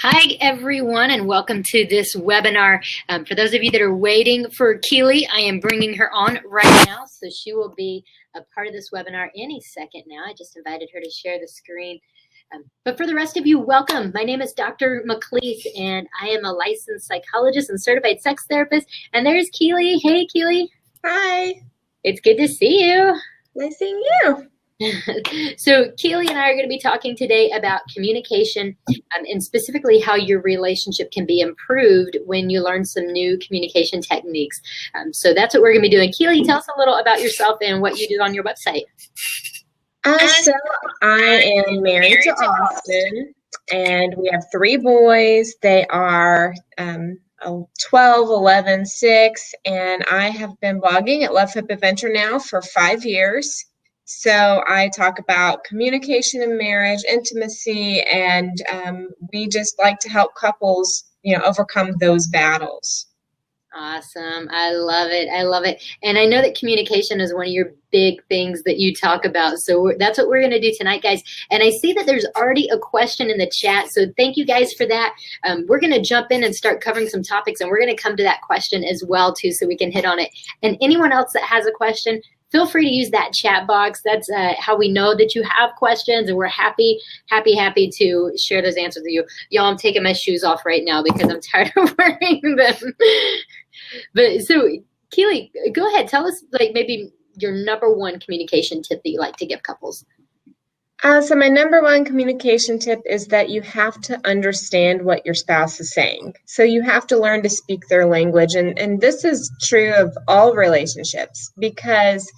Hi, everyone, and welcome to this webinar. For those of you that are waiting for Keely, I am bringing her on right now, so she will be a part of this webinar any second now. I just invited her to share the screen. But for the rest of you, welcome. My name is Dr. McLeese, and I am a licensed psychologist and certified sex therapist. And there's Keely. Hey, Keely. Hi. It's good to see you. Nice seeing you. So Keely and I are going to be talking today about communication and specifically how your relationship can be improved when you learn some new communication techniques. So that's what we're going to be doing. Keely, tell us a little about yourself and what you do on your website. So I am married to Austin, and we have 3 boys. They are 12, 11, 6, and I have been blogging at Love Hope Adventure now for 5 years. So I talk about communication in marriage, intimacy, and we just like to help couples, overcome those battles. Awesome. I love it. I love it. And I know that communication is one of your big things that you talk about. So that's what we're going to do tonight, guys. And I see that there's already a question in the chat. So thank you guys for that. We're going to jump in and start covering some topics, and we're going to come to that question as well, too, so we can hit on it. And anyone else that has a question, feel free to use that chat box. That's how we know that you have questions, and we're happy to share those answers with you. Y'all, I'm taking my shoes off right now because I'm tired of wearing them. But so, Keely, go ahead. Tell us, maybe your number one communication tip that you like to give couples. So my number one communication tip is that you have to understand what your spouse is saying. So you have to learn to speak their language. And this is true of all relationships, because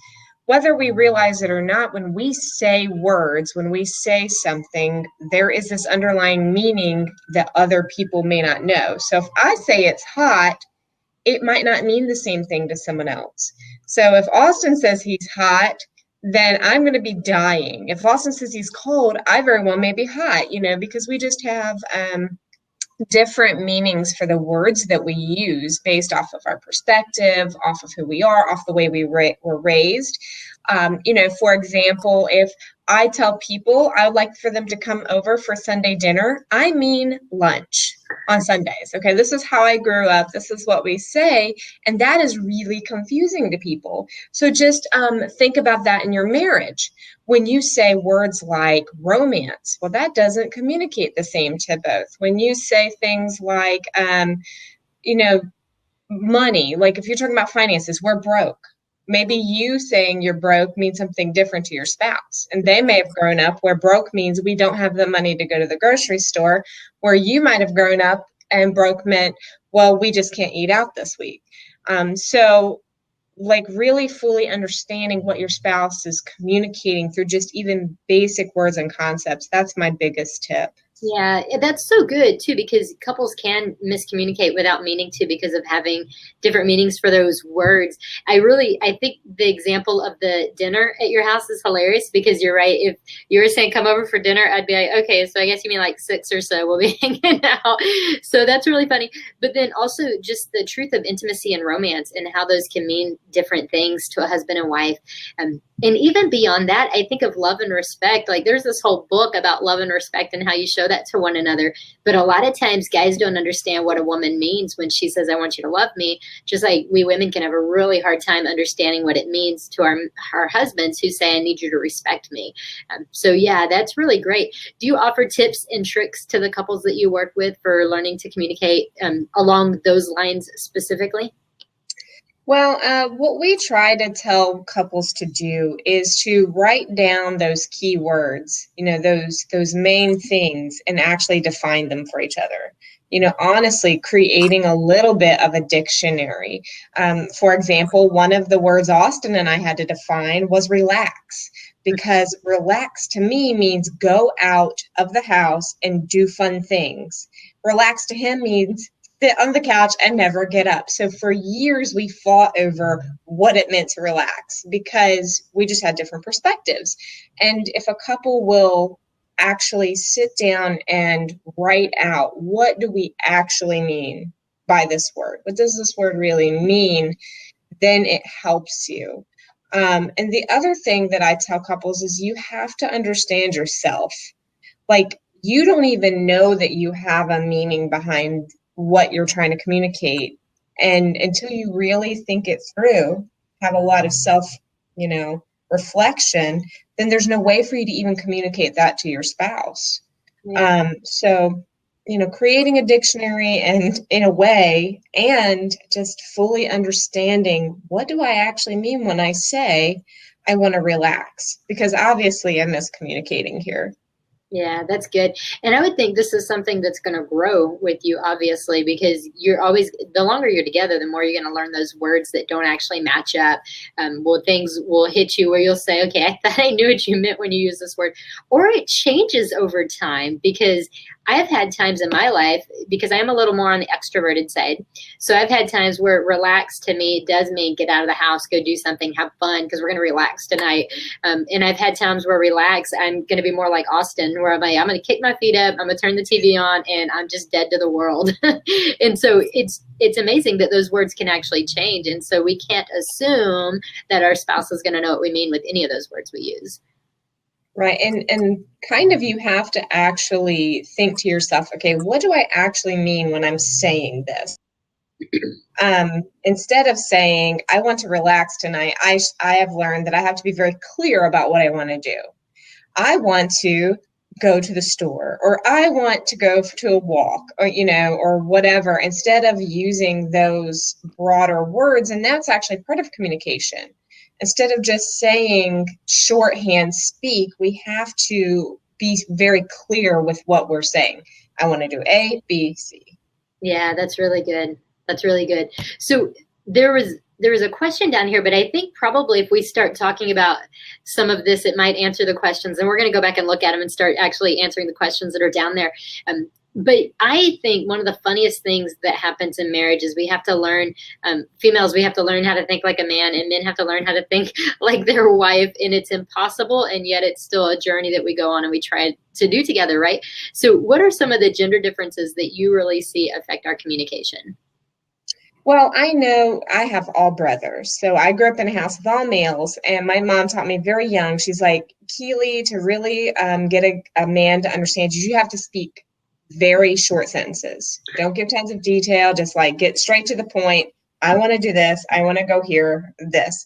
whether we realize it or not, when we say words, when we say something, there is this underlying meaning that other people may not know. So if I say it's hot, it might not mean the same thing to someone else. So if Austin says he's hot, then I'm going to be dying. If Austin says he's cold, I very well may be hot, because we just have different meanings for the words that we use based off of our perspective, off of who we are, off the way we were raised. For example, if I tell people I would like for them to come over for Sunday dinner, I mean lunch on Sundays. Okay, this is how I grew up. This is what we say. And that is really confusing to people. So just think about that in your marriage. When you say words like romance, well, that doesn't communicate the same to both. When you say things like, money, like if you're talking about finances, we're broke. Maybe you saying you're broke means something different to your spouse. And they may have grown up where broke means we don't have the money to go to the grocery store, where you might have grown up and broke meant, well, we just can't eat out this week. So really fully understanding what your spouse is communicating through just even basic words and concepts. That's my biggest tip. Yeah, that's so good, too, because couples can miscommunicate without meaning to because of having different meanings for those words. I think the example of the dinner at your house is hilarious, because you're right. If you were saying come over for dinner, I'd be like, okay, so I guess you mean like 6 or so we'll be hanging out. So that's really funny. But then also just the truth of intimacy and romance and how those can mean different things to a husband and wife. And even beyond that, I think of love and respect. Like there's this whole book about love and respect and how you show that to one another. But a lot of times guys don't understand what a woman means when she says, I want you to love me. Just like we women can have a really hard time understanding what it means to our husbands who say, I need you to respect me. So yeah, that's really great. Do you offer tips and tricks to the couples that you work with for learning to communicate along those lines specifically? Well, what we try to tell couples to do is to write down those key words, those main things, and actually define them for each other. Honestly, creating a little bit of a dictionary. For example, one of the words Austin and I had to define was relax, because relax to me means go out of the house and do fun things. Relax to him means sit on the couch and never get up. So for years, we fought over what it meant to relax because we just had different perspectives. And if a couple will actually sit down and write out, what do we actually mean by this word? What does this word really mean? Then it helps you. And the other thing that I tell couples is you have to understand yourself. Like, you don't even know that you have a meaning behind what you're trying to communicate. And until you really think it through, have a lot of self, reflection, then there's no way for you to even communicate that to your spouse. So, creating a dictionary and in a way, and just fully understanding, what do I actually mean when I say I want to relax? Because obviously I'm miscommunicating here. Yeah, that's good. And I would think this is something that's going to grow with you, obviously, because you're always, the longer you're together, the more you're going to learn those words that don't actually match up. Well, things will hit you where you'll say, okay, I thought I knew what you meant when you use this word. Or it changes over time, because I've had times in my life, because I am a little more on the extroverted side. So I've had times where relax to me does mean get out of the house, go do something, have fun, because we're going to relax tonight. And I've had times where relax, I'm going to be more like Austin, where I'm like, I'm going to kick my feet up, I'm going to turn the TV on, and I'm just dead to the world. And so it's amazing that those words can actually change. And so we can't assume that our spouse is going to know what we mean with any of those words we use. Right. And kind of, you have to actually think to yourself, okay, what do I actually mean when I'm saying this? Instead of saying, I want to relax tonight, I have learned that I have to be very clear about what I want to do. I want to go to the store, or I want to go to a walk, or, or whatever, instead of using those broader words. And that's actually part of communication. Instead of just saying shorthand speak, we have to be very clear with what we're saying. I want to do A, B, C. Yeah, that's really good. That's really good. So there was a question down here, but I think probably if we start talking about some of this, it might answer the questions. And we're going to go back and look at them and start actually answering the questions that are down there. But I think one of the funniest things that happens in marriage is we have to learn, females, we have to learn how to think like a man, and men have to learn how to think like their wife. And it's impossible, and yet it's still a journey that we go on and we try to do together, right? So what are some of the gender differences that you really see affect our communication? Well, I know I have all brothers. So I grew up in a house with all males, and my mom taught me very young. She's like, Keely, to really get a man to understand you, you have to speak very short sentences. Don't give tons of detail. Just like get straight to the point. I want to do this. I want to go here, this.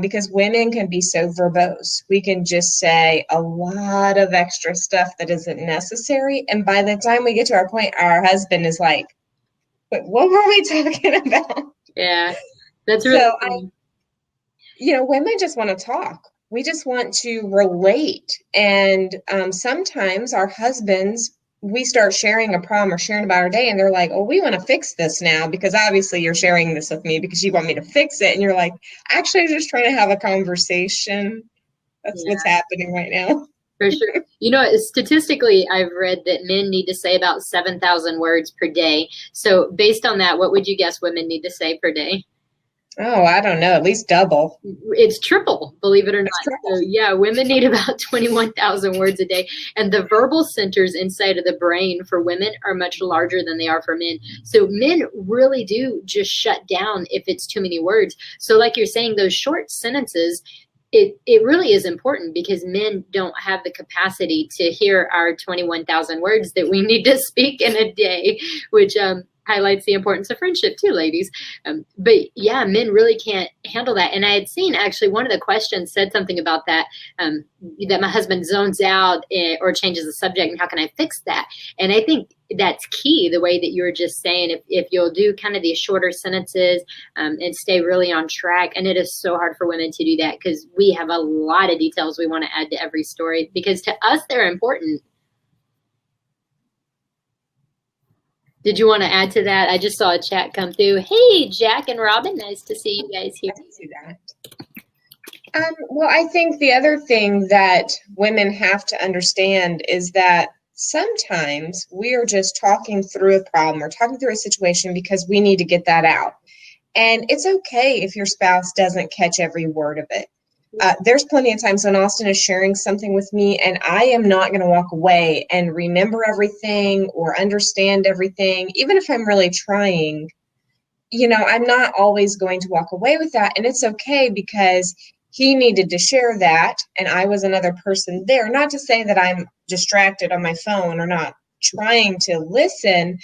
Because women can be so verbose. We can just say a lot of extra stuff that isn't necessary. And by the time we get to our point, our husband is like, but what were we talking about? Yeah, that's really so women just want to talk. We just want to relate. And sometimes our husbands, we start sharing a problem or sharing about our day, and they're like, oh, we want to fix this now, because obviously you're sharing this with me because you want me to fix it. And you're like, actually, I'm just trying to have a conversation. That's what's happening right now. For sure. Statistically, I've read that men need to say about 7,000 words per day. So based on that, what would you guess women need to say per day? Oh, I don't know. At least double. It's triple, believe it or not. So yeah, women need about 21,000 words a day. And the verbal centers inside of the brain for women are much larger than they are for men. So men really do just shut down if it's too many words. So like you're saying, those short sentences, it really is important, because men don't have the capacity to hear our 21,000 words that we need to speak in a day, which highlights the importance of friendship too, ladies. But yeah, men really can't handle that. And I had seen actually one of the questions said something about that, that my husband zones out or changes the subject, and how can I fix that? And I think that's key, the way that you were just saying, if you'll do kind of these shorter sentences and stay really on track. And it is so hard for women to do that, because we have a lot of details we want to add to every story, because to us, they're important. Did you want to add to that? I just saw a chat come through. Hey, Jack and Robin, nice to see you guys here. I can see that. Well, I think the other thing that women have to understand is that sometimes we are just talking through a problem or talking through a situation because we need to get that out. And it's okay if your spouse doesn't catch every word of it. There's plenty of times when Austin is sharing something with me, and I am not going to walk away and remember everything or understand everything, even if I'm really trying. I'm not always going to walk away with that. And it's okay, because he needed to share that, and I was another person there. Not to say that I'm distracted on my phone or not trying to listen,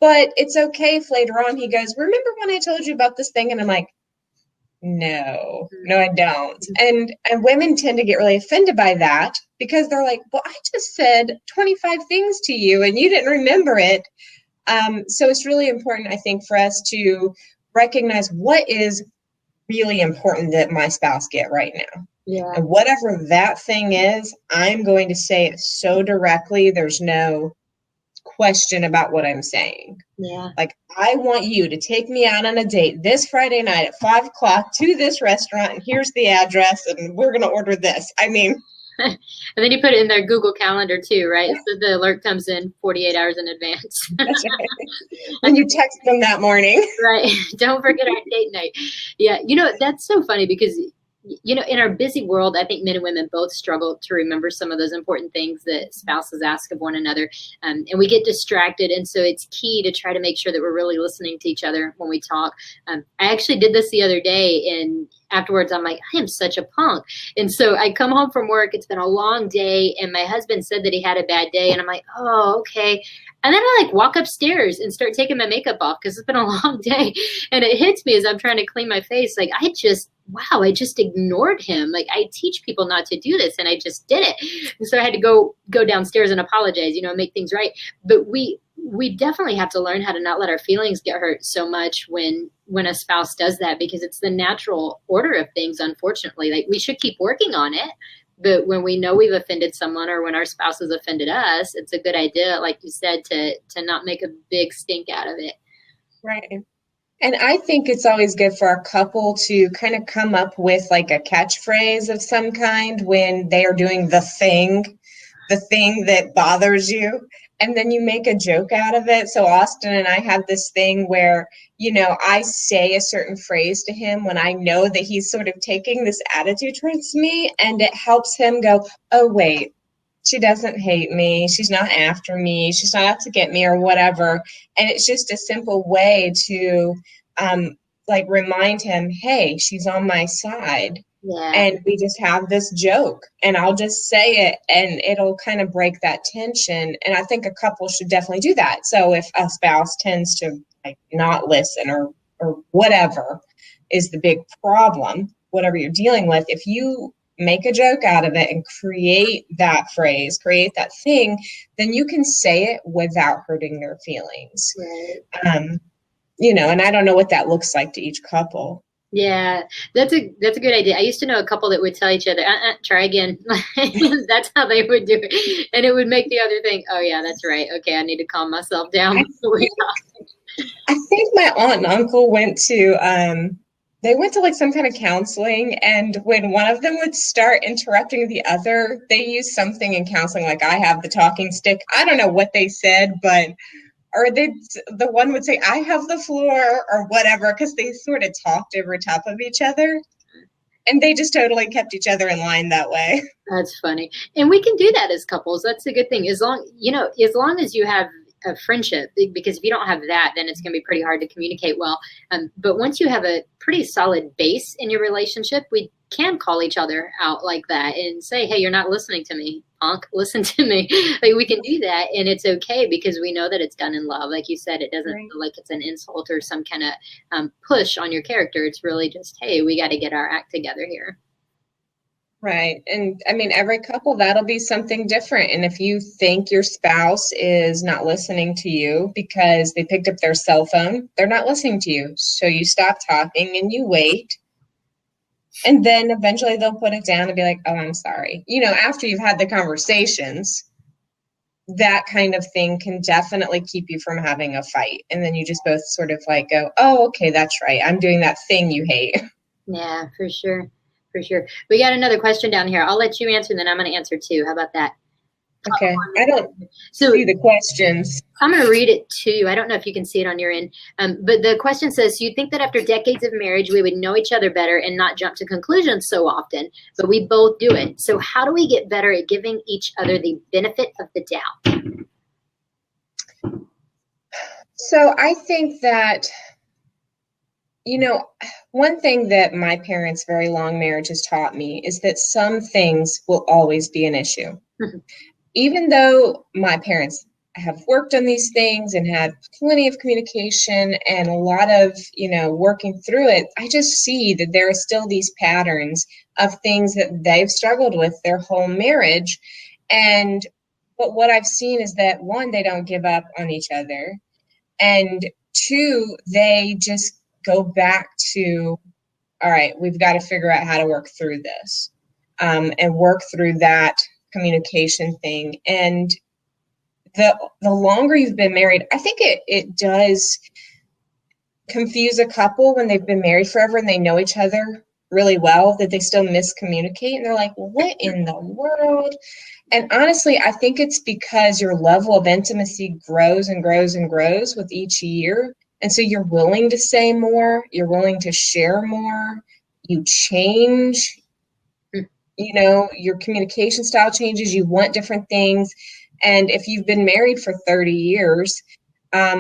but it's okay if later on he goes, remember when I told you about this thing? And I'm like, no, I don't. And women tend to get really offended by that because they're like, well, I just said 25 things to you and you didn't remember it. So it's really important, I think, for us to recognize what is really important that my spouse get right now. Yeah. And whatever that thing is, I'm going to say it so directly, there's no question about what I'm saying. Yeah. Like, I want you to take me out on a date this Friday night at 5 o'clock to this restaurant, and here's the address, and we're going to order this. I mean, and then you put it in their Google Calendar too, right? So the alert comes in 48 hours in advance. That's right. When you text them that morning. Right. Don't forget our date night. Yeah. That's so funny because, in our busy world, I think men and women both struggle to remember some of those important things that spouses ask of one another. And we get distracted. And so it's key to try to make sure that we're really listening to each other when we talk. I actually did this the other day, and afterwards I'm like, I am such a punk. And so I come home from work. It's been a long day. And my husband said that he had a bad day. And I'm like, oh, okay. And then I walk upstairs and start taking my makeup off because it's been a long day. And it hits me as I'm trying to clean my face. I just ignored him. I teach people not to do this, and I just did it. And so I had to go downstairs and apologize, make things right. But we definitely have to learn how to not let our feelings get hurt so much when a spouse does that, because it's the natural order of things, unfortunately. We should keep working on it. But when we know we've offended someone, or when our spouse has offended us, it's a good idea, like you said, to not make a big stink out of it. Right. And I think it's always good for a couple to kind of come up with a catchphrase of some kind when they are doing the thing that bothers you. And then you make a joke out of it. So Austin and I have this thing where, I say a certain phrase to him when I know that he's sort of taking this attitude towards me, and it helps him go, oh, wait, she doesn't hate me. She's not after me. She's not out to get me or whatever. And it's just a simple way to remind him, hey, she's on my side. Yeah. And we just have this joke, and I'll just say it, and it'll kind of break that tension. And I think a couple should definitely do that. So if a spouse tends to not listen or whatever is the big problem, whatever you're dealing with, if you make a joke out of it and create that phrase, create that thing, then you can say it without hurting their feelings. Right. And I don't know what that looks like to each couple. Yeah, that's a good idea. I used to know a couple that would tell each other, try again. That's how they would do it. And it would make the other think, oh yeah, that's right. Okay, I need to calm myself down before we talk. I think my aunt and uncle went to some kind of counseling, and when one of them would start interrupting the other, they used something in counseling like, I have the talking stick. I don't know what they said, or the one would say, I have the floor, or whatever, because they sort of talked over top of each other. And they just totally kept each other in line that way. That's funny. And we can do that as couples. That's a good thing. As long as you have a friendship, because if you don't have that, then it's going to be pretty hard to communicate well. But once you have a pretty solid base in your relationship, we can call each other out like that and say, hey, you're not listening to me, punk, listen to me. We can do that, and it's okay because we know that it's done in love. Like you said, it doesn't feel like it's an insult or some kind of push on your character. It's really just, hey, we got to get our act together here. Right. And I mean, every couple, that'll be something different. And if you think your spouse is not listening to you because they picked up their cell phone, they're not listening to you. So you stop talking and you wait. And then eventually they'll put it down and be like, oh, I'm sorry. After you've had the conversations, that kind of thing can definitely keep you from having a fight. And then you just both sort of go, oh, okay, that's right. I'm doing that thing you hate. Yeah, for sure. For sure. We got another question down here. I'll let you answer, and then I'm going to answer too. How about that? Okay. I don't see the questions. I'm going to read it to you. I don't know if you can see it on your end. But the question says, you think that after decades of marriage, we would know each other better and not jump to conclusions so often, but we both do it. So how do we get better at giving each other the benefit of the doubt? So I think that You know, one thing that my parents' very long marriage has taught me is that some things will always be an issue. Even though my parents have worked on these things and had plenty of communication and a lot of, working through it, I just see that there are still these patterns of things that they've struggled with their whole marriage. And but what I've seen is that one, they don't give up on each other. And two, they just go back to, all right, we've got to figure out how to work through this, and work through that communication thing. And the longer you've been married, I think it does confuse a couple when they've been married forever and they know each other really well, that they still miscommunicate. And they're like, well, what in the world? And honestly, I think it's because your level of intimacy grows and grows and grows with each year. And so you're willing to say more, you're willing to share more, you change, your communication style changes, you want different things. And if you've been married for 30 years,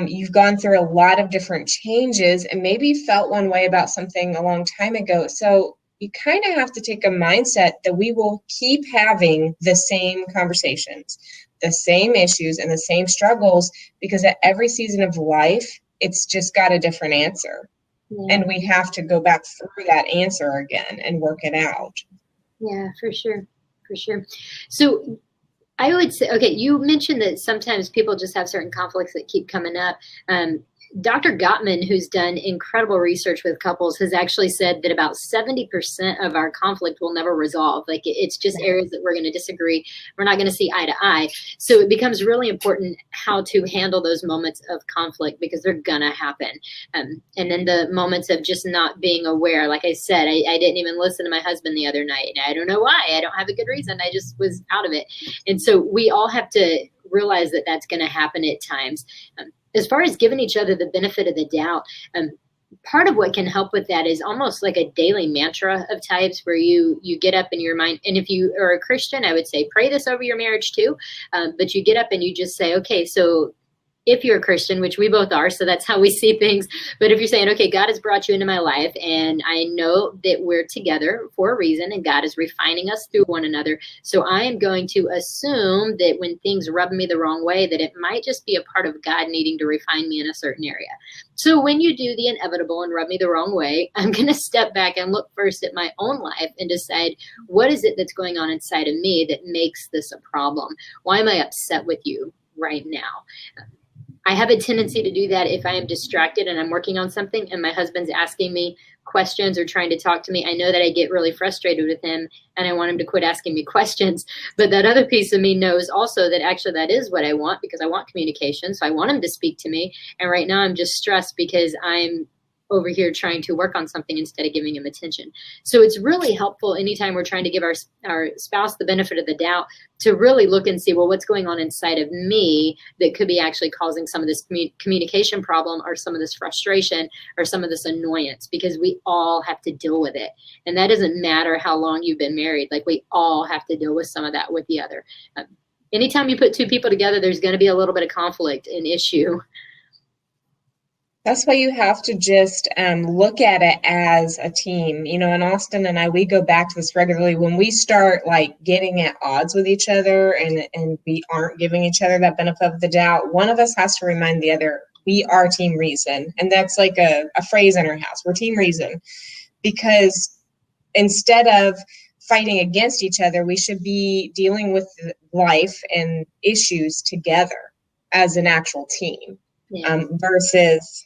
you've gone through a lot of different changes and maybe felt one way about something a long time ago. So you kind of have to take a mindset that we will keep having the same conversations, the same issues, and the same struggles, because at every season of life, it's just got a different answer. Yeah. And we have to go back through that answer again and work it out. Yeah, for sure. For sure. So I would say, okay, you mentioned that sometimes people just have certain conflicts that keep coming up. Dr. Gottman, who's done incredible research with couples, has actually said that about 70% of our conflict will never resolve. Like, it's just areas that we're going to disagree. We're not going to see eye to eye. So it becomes really important how to handle those moments of conflict, because they're going to happen. And then the moments of just not being aware. Like I said, I didn't even listen to my husband the other night. I don't know why. I don't have a good reason. I just was out of it. And so we all have to realize that that's going to happen at times. As far as giving each other the benefit of the doubt, part of what can help with that is almost like a daily mantra of types, where you get up in your mind. And if you are a Christian, I would say pray this over your marriage too. But you get up and you just say, okay, so if you're a Christian, which we both are, so that's how we see things. But if you're saying, okay, God has brought you into my life, and I know that we're together for a reason, and God is refining us through one another. So I am going to assume that when things rub me the wrong way, that it might just be a part of God needing to refine me in a certain area. So when you do the inevitable and rub me the wrong way, I'm going to step back and look first at my own life and decide, what is it that's going on inside of me that makes this a problem? Why am I upset with you right now? I have a tendency to do that if I am distracted and I'm working on something and my husband's asking me questions or trying to talk to me. I know that I get really frustrated with him and I want him to quit asking me questions. But that other piece of me knows also that actually that is what I want, because I want communication. So I want him to speak to me. And right now I'm just stressed because I'm over here trying to work on something instead of giving him attention. So it's really helpful anytime we're trying to give our spouse the benefit of the doubt to really look and see, well, what's going on inside of me that could be actually causing some of this communication problem, or some of this frustration, or some of this annoyance, because we all have to deal with it. And that doesn't matter how long you've been married. Like, we all have to deal with some of that with the other. Anytime you put two people together, there's going to be a little bit of conflict and issue. That's why you have to just look at it as a team. And Austin and I, we go back to this regularly. When we start like getting at odds with each other and we aren't giving each other that benefit of the doubt, one of us has to remind the other, we are team reason. And that's like a phrase in our house. We're team reason. Because instead of fighting against each other, we should be dealing with life and issues together as an actual team. Yeah. Versus,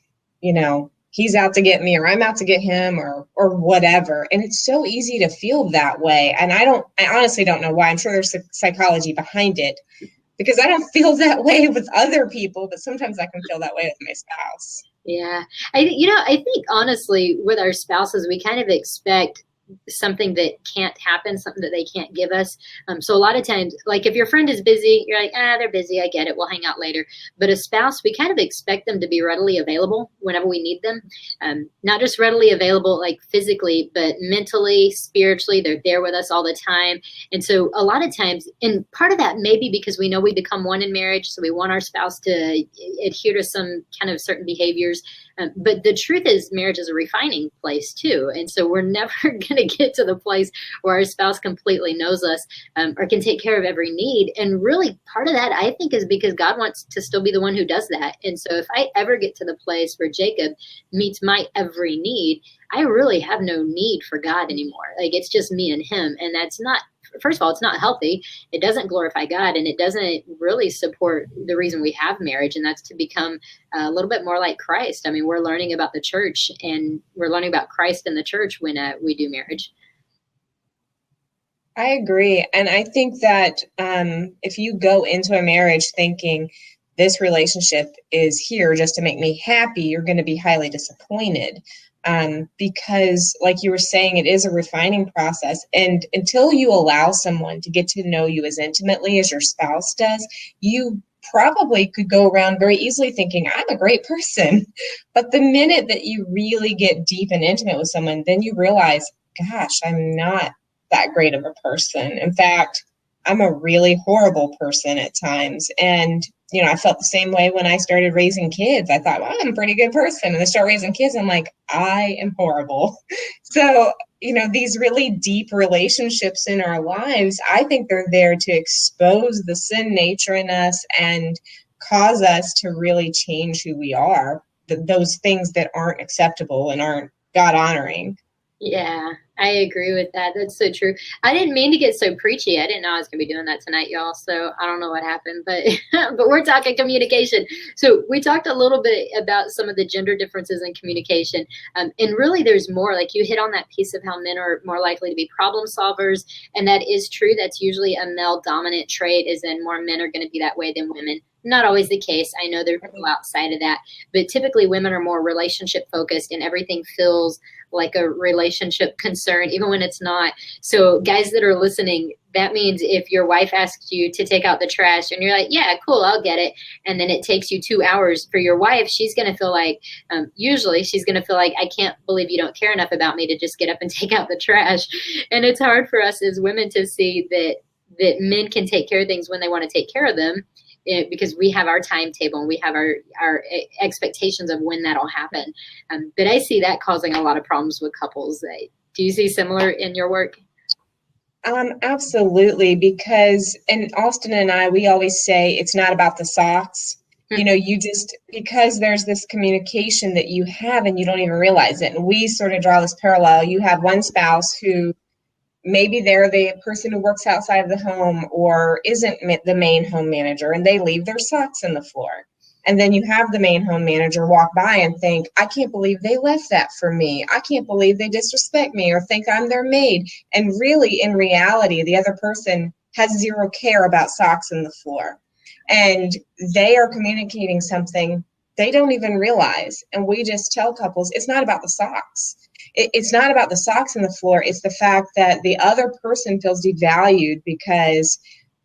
he's out to get me, or I'm out to get him, or whatever. And it's so easy to feel that way. And I honestly don't know why. I'm sure there's psychology behind it, because I don't feel that way with other people, but sometimes I can feel that way with my spouse. Yeah. I think honestly with our spouses, we kind of expect something that can't happen, something that they can't give us. So a lot of times, like if your friend is busy, you're like, they're busy. I get it. We'll hang out later. But a spouse, we kind of expect them to be readily available whenever we need them. Not just readily available, like physically, but mentally, spiritually, they're there with us all the time. And so a lot of times, and part of that may be because we know we become one in marriage. So we want our spouse to adhere to some kind of certain behaviors. But the truth is, marriage is a refining place too. And so we're never going to get to the place where our spouse completely knows us, or can take care of every need. And really, part of that, I think, is because God wants to still be the one who does that. And so if I ever get to the place where Jacob meets my every need, I really have no need for God anymore. Like, it's just me and him. And that's not, first of all, it's not healthy. It doesn't glorify God, and it doesn't really support the reason we have marriage, and that's to become a little bit more like Christ. I mean, we're learning about the church, and we're learning about Christ in the church when we do marriage. I agree. And I think that if you go into a marriage thinking this relationship is here just to make me happy, you're going to be highly disappointed. Because, like you were saying, it is a refining process. And until you allow someone to get to know you as intimately as your spouse does, you probably could go around very easily thinking, I'm a great person. But the minute that you really get deep and intimate with someone, then you realize, gosh, I'm not that great of a person. In fact, I'm a really horrible person at times. And, you know, I felt the same way when I started raising kids. I thought, well, I'm a pretty good person. And I start raising kids, I'm like, I am horrible. So, you know, these really deep relationships in our lives, I think they're there to expose the sin nature in us and cause us to really change who we are, those things that aren't acceptable and aren't God honoring. Yeah, I agree with that. That's so true. I didn't mean to get so preachy. I didn't know I was going to be doing that tonight, y'all. So I don't know what happened, but but we're talking communication. So we talked a little bit about some of the gender differences in communication, and really, there's more. Like, you hit on that piece of how men are more likely to be problem solvers, and that is true. That's usually a male dominant trait. Is in more men are going to be that way than women. Not always the case. I know there's people outside of that, but typically women are more relationship focused, and everything feels like a relationship concern, even when it's not. So guys that are listening, that means if your wife asks you to take out the trash and you're like, yeah, cool, I'll get it. And then it takes you 2 hours for your wife, she's going to feel like, usually she's going to feel like, I can't believe you don't care enough about me to just get up and take out the trash. And it's hard for us as women to see that men can take care of things when they want to take care of them. Because we have our timetable and we have our expectations of when that'll happen. But I see that causing a lot of problems with couples. Do you see similar in your work? Absolutely, because, and Austin and I, we always say it's not about the socks. You know, you just, because there's this communication that you have and you don't even realize it. And we sort of draw this parallel. You have one spouse who maybe they're the person who works outside of the home or isn't the main home manager, and they leave their socks on the floor. And then you have the main home manager walk by and think, I can't believe they left that for me. I can't believe they disrespect me or think I'm their maid. And really, in reality, the other person has zero care about socks on the floor. And they are communicating something they don't even realize. And we just tell couples, it's not about the socks. It's not about the socks on the floor. It's the fact that the other person feels devalued because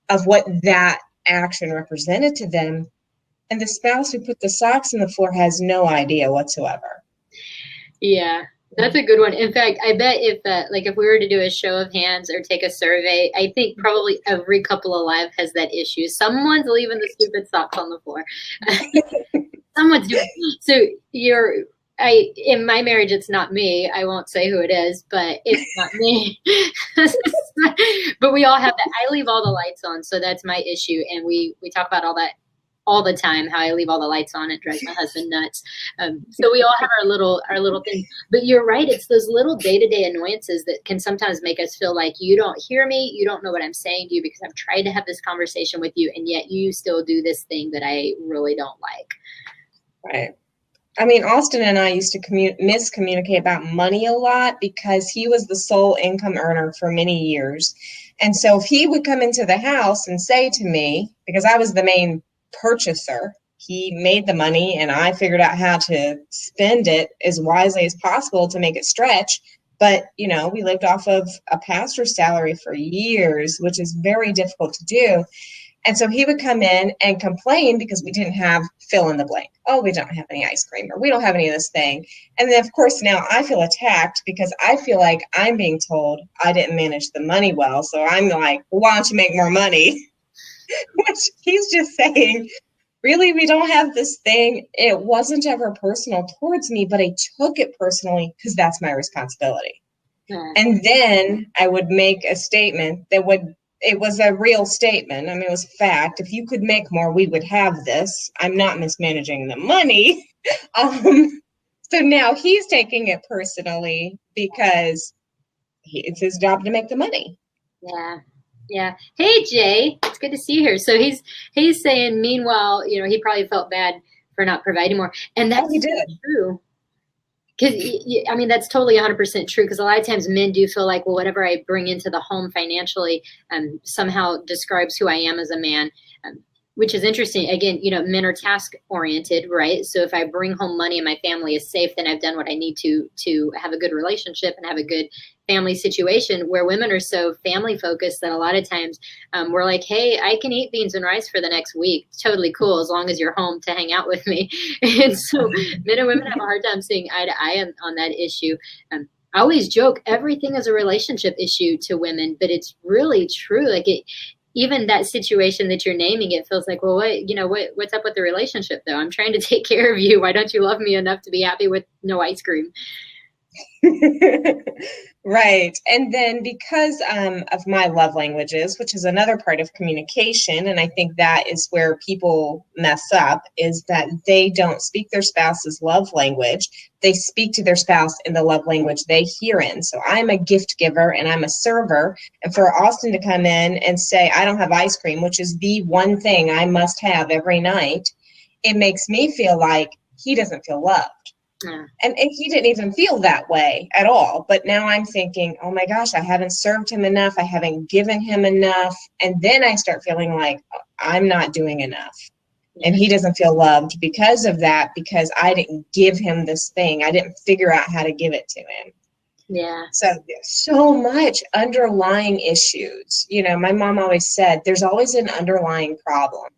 of what that action represented to them. And the spouse who put the socks on the floor has no idea whatsoever. Yeah, that's a good one. In fact, I bet if we were to do a show of hands or take a survey, I think probably every couple alive has that issue. Someone's leaving the stupid socks on the floor. Someone's doing it. So in my marriage, it's not me. I won't say who it is, but it's not me. But we all have that. I leave all the lights on, so that's my issue. And we talk about all that all the time, how I leave all the lights on. It drives my husband nuts. So we all have our little things. But you're right. It's those little day-to-day annoyances that can sometimes make us feel like you don't hear me. You don't know what I'm saying to you because I've tried to have this conversation with you, and yet you still do this thing that I really don't like. Right. I mean, Austin and I used to miscommunicate about money a lot because he was the sole income earner for many years. And so if he would come into the house and say to me, because I was the main purchaser, he made the money and I figured out how to spend it as wisely as possible to make it stretch. But, you know, we lived off of a pastor's salary for years, which is very difficult to do. And so he would come in and complain because we didn't have fill in the blank. Oh, we don't have any ice cream, or we don't have any of this thing. And then, of course, now I feel attacked because I feel like I'm being told I didn't manage the money well. So I'm like, well, why don't you make more money? Which he's just saying, really, we don't have this thing. It wasn't ever personal towards me, but I took it personally because that's my responsibility. Yeah. And then I would make a statement it was a real statement. I mean, it was a fact. If you could make more, we would have this. I'm not mismanaging the money. So now he's taking it personally because it's his job to make the money. Yeah. Yeah. Hey, Jay, it's good to see you here. So he's saying, meanwhile, he probably felt bad for not providing more. And that's he did. true. Because, I mean, that's totally 100% true. Because a lot of times men do feel like, well, whatever I bring into the home financially somehow describes who I am as a man, which is interesting. Again, men are task oriented, right? So if I bring home money and my family is safe, then I've done what I need to have a good relationship and have a good family situation. Where women are so family focused that a lot of times we're like, hey, I can eat beans and rice for the next week. Totally cool, as long as you're home to hang out with me. And so men and women have a hard time seeing eye to eye on that issue. I always joke everything is a relationship issue to women, but it's really true. Like even that situation that you're naming, it feels like, well, what's up with the relationship though? I'm trying to take care of you. Why don't you love me enough to be happy with no ice cream? Right. And then because of my love languages, which is another part of communication, and I think that is where people mess up, is that they don't speak their spouse's love language. They speak to their spouse in the love language they hear in. So I'm a gift giver and I'm a server. And for Austin to come in and say, I don't have ice cream, which is the one thing I must have every night, it makes me feel like he doesn't feel loved. Yeah. And he didn't even feel that way at all. But now I'm thinking, oh my gosh, I haven't served him enough. I haven't given him enough. And then I start feeling like I'm not doing enough. And he doesn't feel loved because of that, because I didn't give him this thing. I didn't figure out how to give it to him. Yeah. So there's so much underlying issues. My mom always said there's always an underlying problem.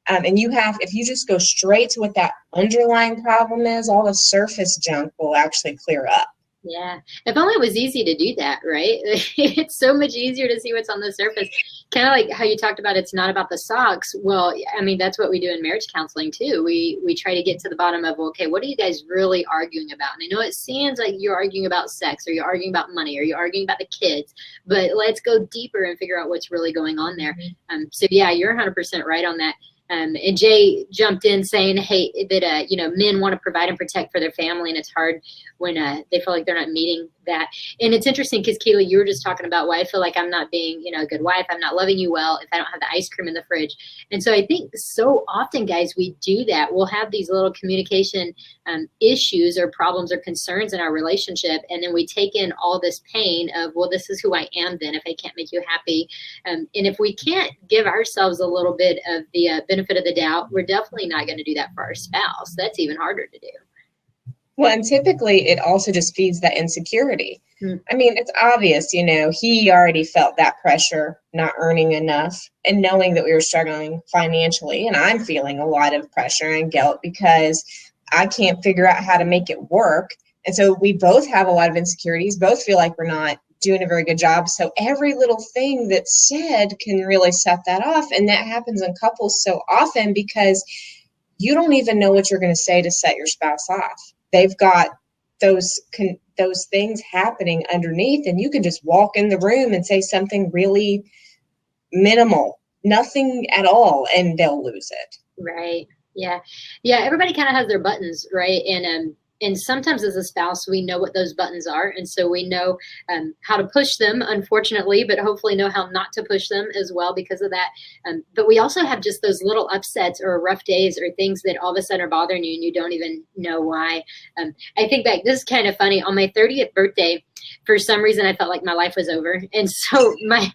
And if you just go straight to what that underlying problem is, all the surface junk will actually clear up. Yeah. If only it was easy to do that, right? It's so much easier to see what's on the surface. Kind of like how you talked about it's not about the socks. Well, I mean, that's what we do in marriage counseling too. We try to get to the bottom of, okay, what are you guys really arguing about? And I know it seems like you're arguing about sex, or you're arguing about money, or you're arguing about the kids, but let's go deeper and figure out what's really going on there. So yeah, you're 100% right on that. And Jay jumped in saying, hey, that, men want to provide and protect for their family, and it's hard when they feel like they're not meeting that. And it's interesting because, Keely, you were just talking about why I feel like I'm not being, a good wife. I'm not loving you well if I don't have the ice cream in the fridge. And so I think so often, guys, we do that. We'll have these little communication issues or problems or concerns in our relationship, and then we take in all this pain of, well, this is who I am then if I can't make you happy. And if we can't give ourselves a little bit of the benefit of the doubt, we're definitely not going to do that for our spouse. That's even harder to do. Well, and typically it also just feeds that insecurity. I mean, it's obvious, he already felt that pressure, not earning enough, and knowing that we were struggling financially. And I'm feeling a lot of pressure and guilt because I can't figure out how to make it work. And so we both have a lot of insecurities, both feel like we're not doing a very good job. So every little thing that's said can really set that off. And that happens in couples so often because you don't even know what you're going to say to set your spouse off. They've got those things happening underneath, and you can just walk in the room and say something really minimal, nothing at all, and they'll lose it. Right. Yeah. Yeah. Everybody kind of has their buttons, right? And sometimes as a spouse, we know what those buttons are. And so we know how to push them, unfortunately, but hopefully know how not to push them as well because of that. But we also have just those little upsets or rough days or things that all of a sudden are bothering you and you don't even know why. I think back, this is kind of funny. On my 30th birthday, for some reason, I felt like my life was over. And so I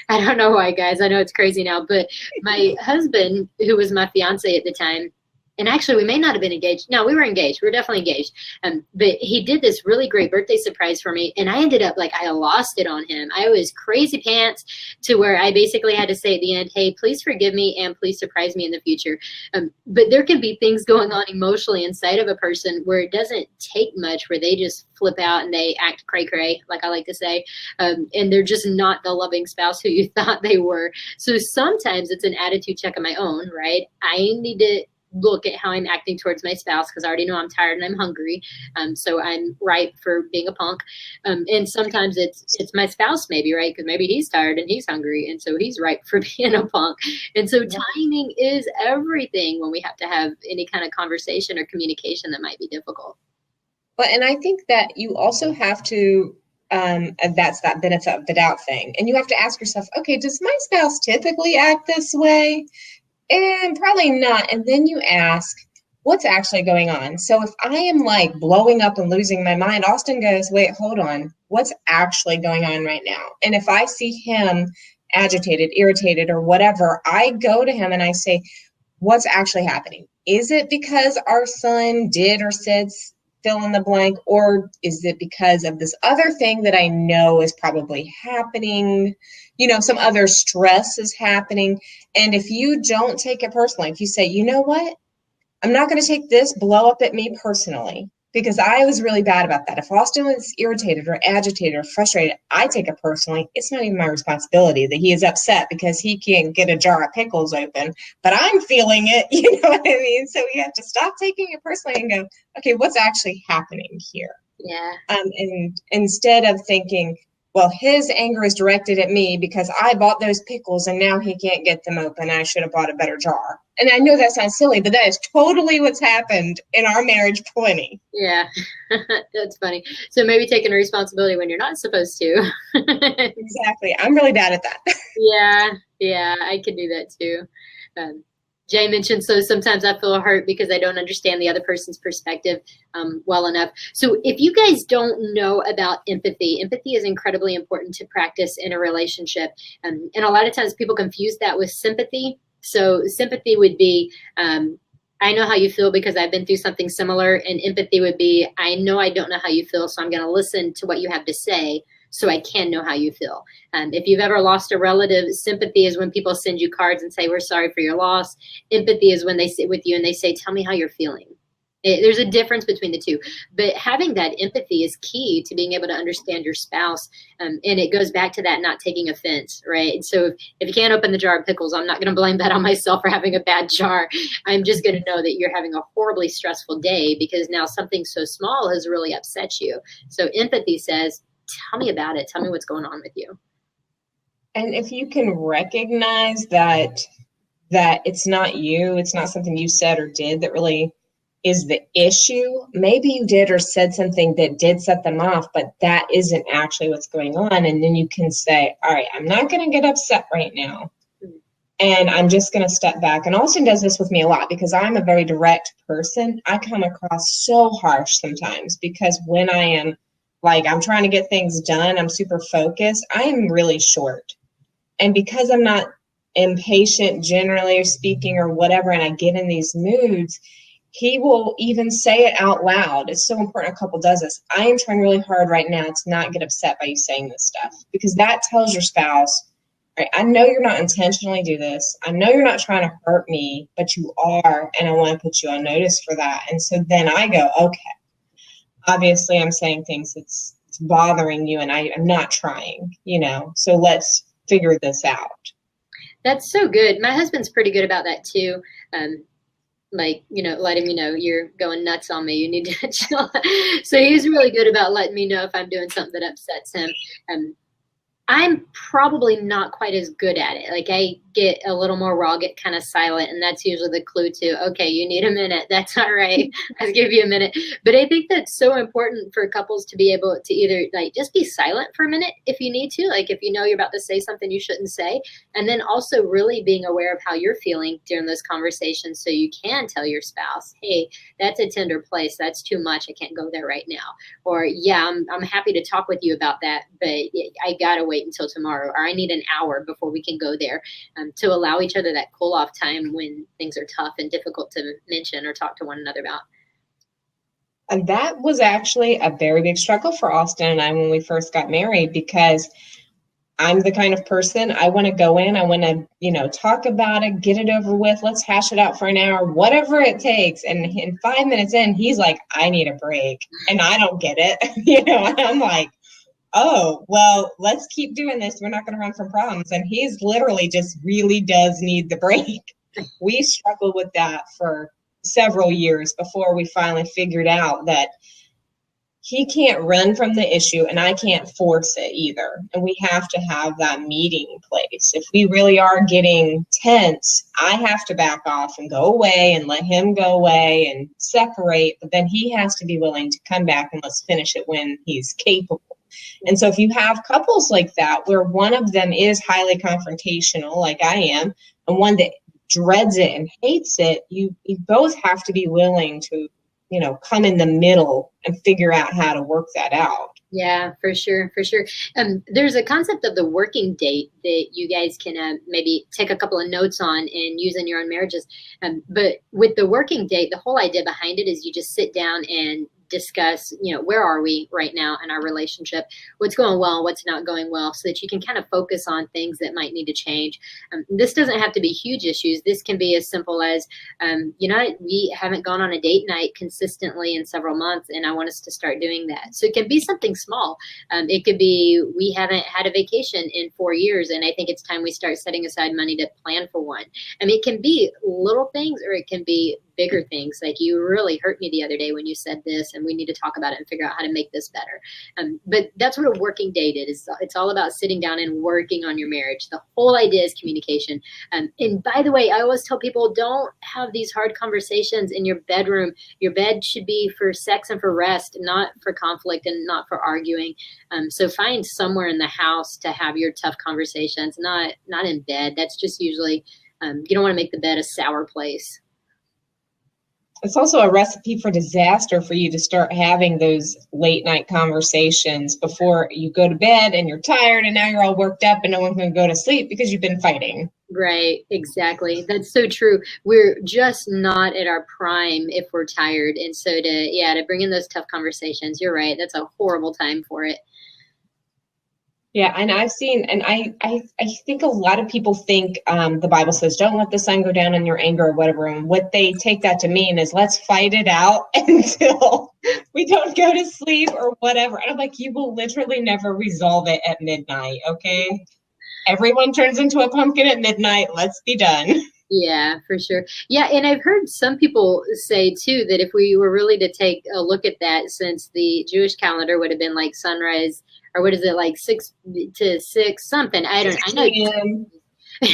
don't know why, guys. I know it's crazy now, but my husband, who was my fiance at the time, and actually we may not have been engaged. No, we were engaged. We were definitely engaged. But he did this really great birthday surprise for me, and I ended up like I lost it on him. I was crazy pants to where I basically had to say at the end, hey, please forgive me and please surprise me in the future. But there can be things going on emotionally inside of a person where it doesn't take much, where they just flip out and they act cray cray, like I like to say, and they're just not the loving spouse who you thought they were. So sometimes it's an attitude check of my own, right? I need to look at how I'm acting towards my spouse, because I already know I'm tired and I'm hungry. So I'm ripe for being a punk. And sometimes it's my spouse maybe, right? Because maybe he's tired and he's hungry, and so he's ripe for being a punk. And so timing is everything when we have to have any kind of conversation or communication that might be difficult. Well, and I think that you also have to, that's that benefit of the doubt thing. And you have to ask yourself, okay, does my spouse typically act this way? And probably not. And then you ask, what's actually going on? So if I am like blowing up and losing my mind, Austin goes, wait, hold on. What's actually going on right now? And if I see him agitated, irritated, or whatever, I go to him and I say, what's actually happening? Is it because our son did or said fill in the blank, or is it because of this other thing that I know is probably happening? You know, some other stress is happening. And if you don't take it personally, if you say, you know what, I'm not going to take this blow up at me personally, because I was really bad about that. If Austin was irritated or agitated or frustrated, I take it personally. It's not even my responsibility that he is upset because he can't get a jar of pickles open, but I'm feeling it. You know what I mean? So you have to stop taking it personally and go, okay, what's actually happening here? Yeah. And instead of thinking, well, his anger is directed at me because I bought those pickles and now he can't get them open. I should have bought a better jar. And I know that sounds silly, but that is totally what's happened in our marriage plenty. Yeah, that's funny. So maybe taking responsibility when you're not supposed to. Exactly. I'm really bad at that. Yeah, I can do that too. Jay mentioned, so sometimes I feel hurt because I don't understand the other person's perspective well enough. So if you guys don't know about empathy, empathy is incredibly important to practice in a relationship. And a lot of times people confuse that with sympathy. So sympathy would be, I know how you feel because I've been through something similar. And empathy would be, I know I don't know how you feel, so I'm going to listen to what you have to say so I can know how you feel. If you've ever lost a relative, sympathy is when people send you cards and say, we're sorry for your loss. Empathy is when they sit with you and they say, tell me how you're feeling. There's a difference between the two. But having that empathy is key to being able to understand your spouse. And it goes back to that not taking offense, right? So if you can't open the jar of pickles, I'm not going to blame that on myself for having a bad jar. I'm just going to know that you're having a horribly stressful day because now something so small has really upset you. So empathy says, tell me about it. Tell me what's going on with you. And if you can recognize that it's not you, it's not something you said or did that really is the issue. Maybe you did or said something that did set them off, but that isn't actually what's going on. And then you can say, all right, I'm not going to get upset right now. And I'm just going to step back. And Austin does this with me a lot because I'm a very direct person. I come across so harsh sometimes because when I am like, I'm trying to get things done, I'm super focused, I am really short. And because I'm not impatient, generally speaking, or whatever, and I get in these moods, he will even say it out loud. It's so important a couple does this. I am trying really hard right now to not get upset by you saying this stuff, because that tells your spouse, right, I know you're not intentionally do this. I know you're not trying to hurt me, but you are, and I want to put you on notice for that. And so then I go, okay, obviously I'm saying things that's bothering you, and I'm not trying, so let's figure this out. That's so good. My husband's pretty good about that too. Letting me know you're going nuts on me. You need to chill. So he's really good about letting me know if I'm doing something that upsets him. I'm probably not quite as good at it. Like I get a little more raw, get kind of silent. And that's usually the clue to, okay, you need a minute. That's all right. I'll give you a minute. But I think that's so important for couples to be able to either like just be silent for a minute if you need to, like if you know you're about to say something you shouldn't say. And then also really being aware of how you're feeling during those conversations so you can tell your spouse, hey, that's a tender place. That's too much. I can't go there right now. Or yeah, I'm happy to talk with you about that, but I gotta wait wait until tomorrow, or I need an hour before we can go there, to allow each other that cool off time when things are tough and difficult to mention or talk to one another about. And that was actually a very big struggle for Austin and I when we first got married, because I'm the kind of person, I want to go in, I want to, talk about it, get it over with, let's hash it out for an hour, whatever it takes. And in 5 minutes in, he's like, I need a break. And I don't get it. And I'm like, oh, well, let's keep doing this. We're not going to run from problems. And he's literally just really does need the break. We struggled with that for several years before we finally figured out that he can't run from the issue and I can't force it either. And we have to have that meeting place. If we really are getting tense, I have to back off and go away and let him go away and separate. But then he has to be willing to come back and let's finish it when he's capable. And so if you have couples like that, where one of them is highly confrontational, like I am, and one that dreads it and hates it, you both have to be willing to come in the middle and figure out how to work that out. Yeah, for sure. There's a concept of the working date that you guys can maybe take a couple of notes on and use in your own marriages. But with the working date, the whole idea behind it is you just sit down and discuss, where are we right now in our relationship, what's going well, what's not going well, so that you can kind of focus on things that might need to change. This doesn't have to be huge issues. This can be as simple as, we haven't gone on a date night consistently in several months, and I want us to start doing that. So it can be something small. It could be, we haven't had a vacation in 4 years, and I think it's time we start setting aside money to plan for one. I mean, it can be little things, or it can be bigger things, like, you really hurt me the other day when you said this, and we need to talk about it and figure out how to make this better. But that's what a working date is. It's all about sitting down and working on your marriage. The whole idea is communication. And by the way, I always tell people, don't have these hard conversations in your bedroom. Your bed should be for sex and for rest, not for conflict and not for arguing. So find somewhere in the house to have your tough conversations, not in bed. That's just usually, you don't want to make the bed a sour place. It's also a recipe for disaster for you to start having those late night conversations before you go to bed and you're tired and now you're all worked up and no one's going to go to sleep because you've been fighting. Right, exactly. That's so true. We're just not at our prime if we're tired. And so to bring in those tough conversations, you're right. That's a horrible time for it. Yeah, and I've seen, and I think a lot of people think the Bible says, don't let the sun go down in your anger or whatever. And what they take that to mean is, let's fight it out until we don't go to sleep or whatever. And I'm like, you will literally never resolve it at midnight, okay? Everyone turns into a pumpkin at midnight. Let's be done. Yeah, for sure. Yeah, and I've heard some people say, too, that if we were really to take a look at that, since the Jewish calendar would have been like sunrise, or what is it, like 6 to 6 something? I know.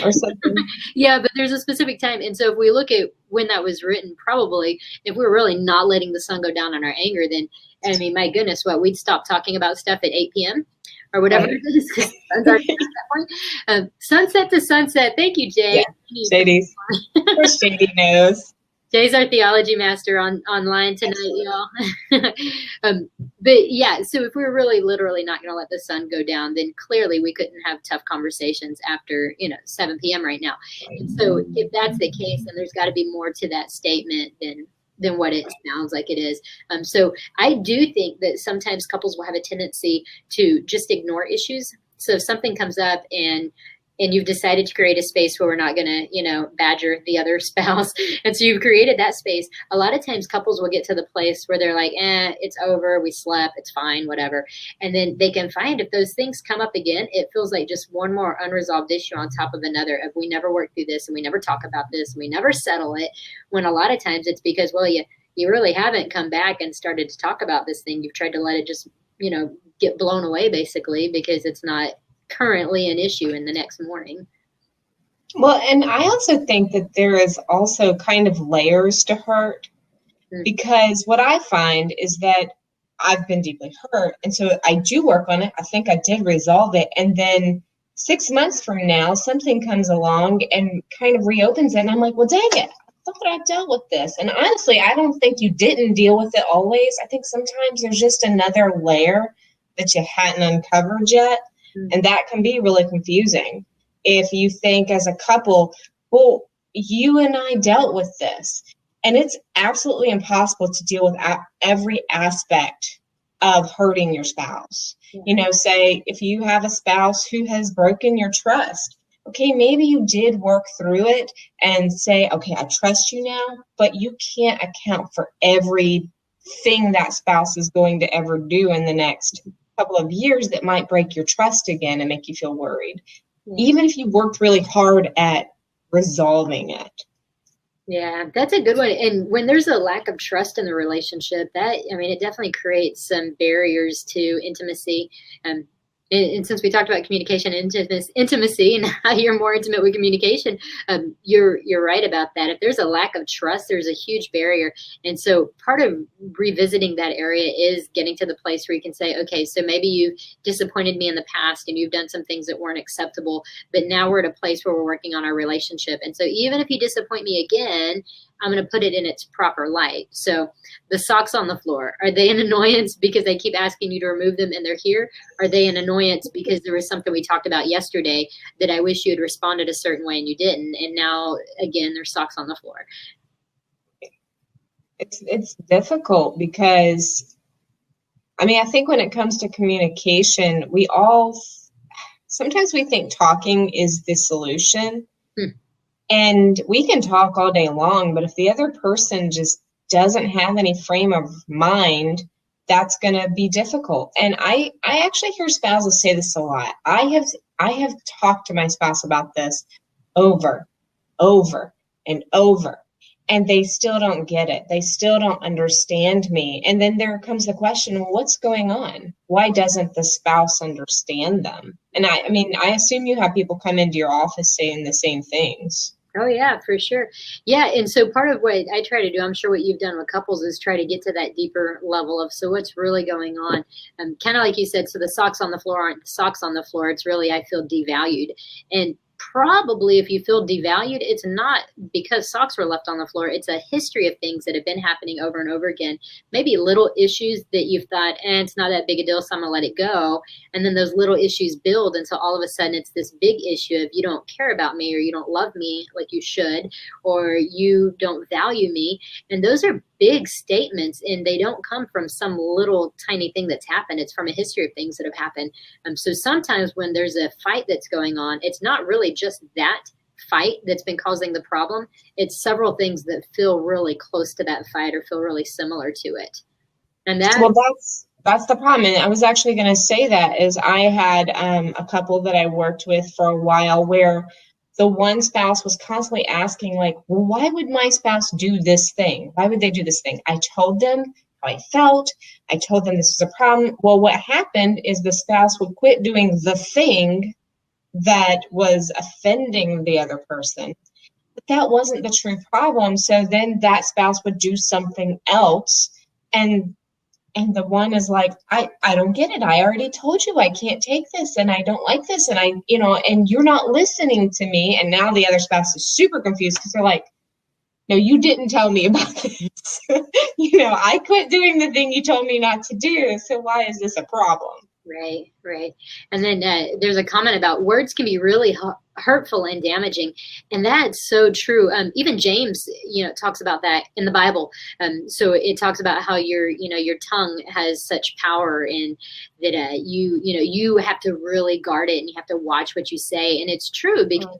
Or something. Yeah, but there's a specific time. And so if we look at when that was written, probably if we're really not letting the sun go down on our anger, then, I mean, my goodness, we'd stop talking about stuff at 8 p.m. or whatever it is. Sunset to sunset. Thank you, Jay. Yeah. Shady's. Shady knows. Jay's our theology master online tonight, y'all. But yeah, so if we're really literally not going to let the sun go down, then clearly we couldn't have tough conversations after 7 p.m. right now. And so if that's the case, then there's got to be more to that statement than what it sounds like it is. So I do think that sometimes couples will have a tendency to just ignore issues. So if something comes up and you've decided to create a space where we're not going to, badger the other spouse, and so you've created that space, a lot of times couples will get to the place where they're like, it's over, we slept, it's fine, whatever. And then they can find, if those things come up again, it feels like just one more unresolved issue on top of another. If we never work through this and we never talk about this and we never settle it, when a lot of times it's because, well, you really haven't come back and started to talk about this thing. You've tried to let it just, get blown away, basically, because it's not currently an issue in the next morning. Well, and I also think that there is also kind of layers to hurt, because what I find is that I've been deeply hurt. And so I do work on it. I think I did resolve it. And then 6 months from now, something comes along and kind of reopens it. And I'm like, well, dang it, I thought I dealt with this. And honestly, I don't think you didn't deal with it always. I think sometimes there's just another layer that you hadn't uncovered yet. And that can be really confusing if you think as a couple, well, you and I dealt with this. And it's absolutely impossible to deal with every aspect of hurting your spouse. You know, say if you have a spouse who has broken your trust, okay, maybe you did work through it and say, okay, I trust you now, but you can't account for everything that spouse is going to ever do in the next couple of years that might break your trust again and make you feel worried, even if you worked really hard at resolving it. Yeah, that's a good one. And when there's a lack of trust in the relationship, it definitely creates some barriers to intimacy. And since we talked about communication and intimacy and how you're more intimate with communication, you're right about that. If there's a lack of trust, there's a huge barrier. And so part of revisiting that area is getting to the place where you can say, okay, so maybe you disappointed me in the past and you've done some things that weren't acceptable, but now we're at a place where we're working on our relationship. And so even if you disappoint me again, I'm going to put it in its proper light. So the socks on the floor, are they an annoyance because they keep asking you to remove them and they're here? Are they an annoyance because there was something we talked about yesterday that I wish you had responded a certain way and you didn't? And now, again, there's socks on the floor. It's difficult because, I think when it comes to communication, sometimes we think talking is the solution. And we can talk all day long, but if the other person just doesn't have any frame of mind, that's going to be difficult. And I actually hear spouses say this a lot. I have talked to my spouse about this over and over, and they still don't get it. They still don't understand me. And then there comes the question, well, what's going on? Why doesn't the spouse understand them? And I assume you have people come into your office saying the same things. Oh, yeah, for sure. Yeah. And so part of what I try to do, I'm sure what you've done with couples, is try to get to that deeper level of, so what's really going on? Kind of like you said, so the socks on the floor aren't the socks on the floor. It's really, I feel devalued. And probably if you feel devalued, it's not because socks were left on the floor. It's a history of things that have been happening over and over again. Maybe little issues that you've thought, it's not that big a deal, so I'm going to let it go. And then those little issues build until all of a sudden it's this big issue of you don't care about me, or you don't love me like you should, or you don't value me. And those are big statements, and they don't come from some little tiny thing that's happened. It's from a history of things that have happened. So sometimes when there's a fight that's going on, it's not really just that fight that's been causing the problem. It's several things that feel really close to that fight or feel really similar to it. And that's the problem. And I was actually going to say that is I had a couple that I worked with for a while where the one spouse was constantly asking, like, well, why would my spouse do this thing? Why would they do this thing? I told them how I felt. I told them this is a problem. Well, what happened is the spouse would quit doing the thing that was offending the other person. But that wasn't the true problem. So then that spouse would do something else. And the one is like, I don't get it. I already told you I can't take this and I don't like this. And and you're not listening to me. And now the other spouse is super confused because they're like, no, you didn't tell me about this. I quit doing the thing you told me not to do. So why is this a problem? Right. And then there's a comment about words can be really hurtful and damaging. And that's so true. Even James, talks about that in the Bible. So it talks about how your tongue has such power, and that you have to really guard it and you have to watch what you say. And it's true because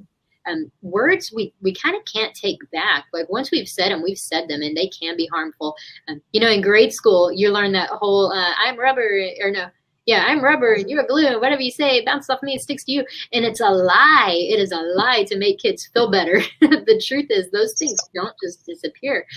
words we kind of can't take back. Like once we've said them, and they can be harmful. In grade school, you learn that whole I'm rubber, or no. Yeah, I'm rubber and you're glue. Whatever you say, bounces off me, it sticks to you. And it's a lie. It is a lie to make kids feel better. The truth is those things don't just disappear.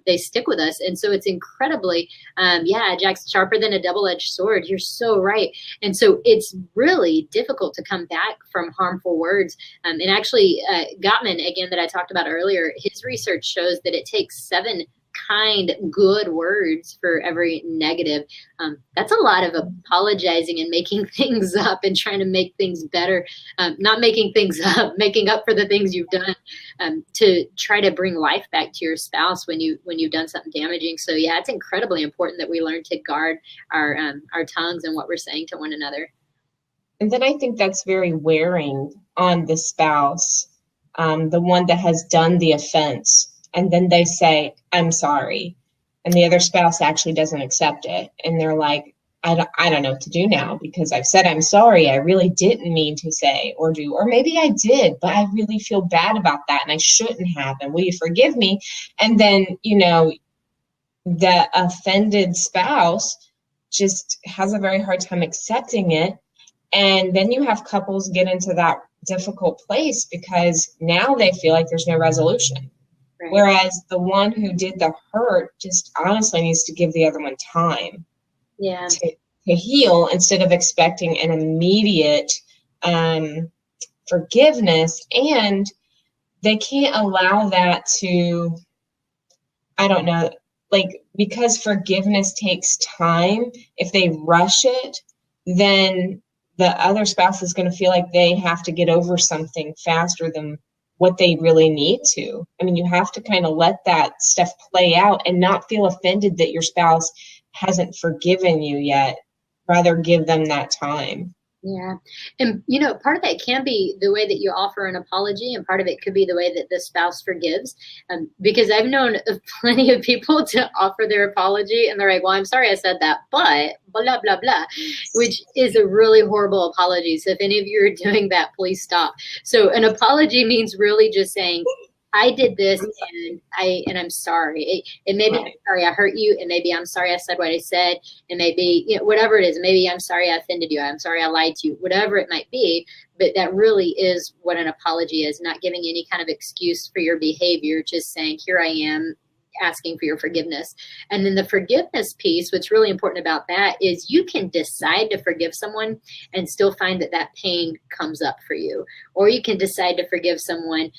They stick with us. And so it's incredibly, Jack's sharper than a double-edged sword. You're so right. And so it's really difficult to come back from harmful words. And actually, Gottman, again, that I talked about earlier, his research shows that it takes 7 kind, good words for every negative. That's a lot of apologizing and making things up and trying to make things better. Not making things up, making up for the things you've done, to try to bring life back to your spouse when you've done something damaging. So yeah, it's incredibly important that we learn to guard our tongues and what we're saying to one another. And then I think that's very wearing on the spouse, the one that has done the offense. And then they say, I'm sorry. And the other spouse actually doesn't accept it. And they're like, I don't know what to do now because I've said I'm sorry. I really didn't mean to say or do, or maybe I did, but I really feel bad about that and I shouldn't have. And will you forgive me? And then, the offended spouse just has a very hard time accepting it. And then you have couples get into that difficult place because now they feel like there's no resolution. Right. Whereas the one who did the hurt just honestly needs to give the other one time to heal instead of expecting an immediate forgiveness. And they can't allow that to, I don't know, like, because forgiveness takes time, if they rush it, then the other spouse is going to feel like they have to get over something faster than what they really need to. I mean, you have to kind of let that stuff play out and not feel offended that your spouse hasn't forgiven you yet. Rather, give them that time. Yeah. And, part of that can be the way that you offer an apology, and part of it could be the way that the spouse forgives. Because I've known plenty of people to offer their apology and they're like, well, I'm sorry I said that, but blah, blah, blah, which is a really horrible apology. So if any of you are doing that, please stop. So an apology means really just saying, I did this and I'm sorry. It may be I'm sorry I hurt you, and maybe I'm sorry I said what I said, and maybe whatever it is. Maybe I'm sorry I offended you. I'm sorry I lied to you. Whatever it might be, but that really is what an apology is. Not giving any kind of excuse for your behavior, just saying, here I am, asking for your forgiveness. And then the forgiveness piece, what's really important about that is you can decide to forgive someone and still find that pain comes up for you. Or you can decide to forgive someone.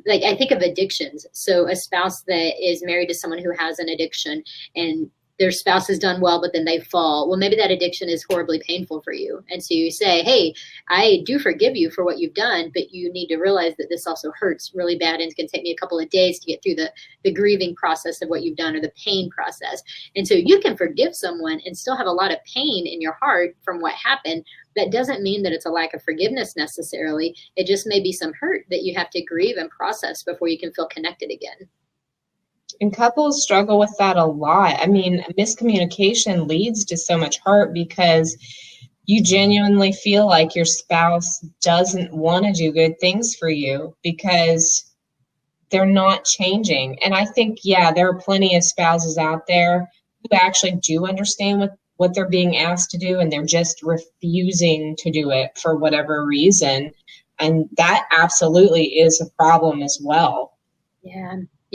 Like I think of addictions. So a spouse that is married to someone who has an addiction and their spouse has done well, but then they fall. Well, maybe that addiction is horribly painful for you. And so you say, hey, I do forgive you for what you've done, but you need to realize that this also hurts really bad. And it's going to take me a couple of days to get through the grieving process of what you've done, or the pain process. And so you can forgive someone and still have a lot of pain in your heart from what happened. That doesn't mean that it's a lack of forgiveness necessarily. It just may be some hurt that you have to grieve and process before you can feel connected again. And couples struggle with that a lot. I mean, miscommunication leads to so much hurt because you genuinely feel like your spouse doesn't want to do good things for you because they're not changing. And I think, there are plenty of spouses out there who actually do understand what they're being asked to do, and they're just refusing to do it for whatever reason. And that absolutely is a problem as well.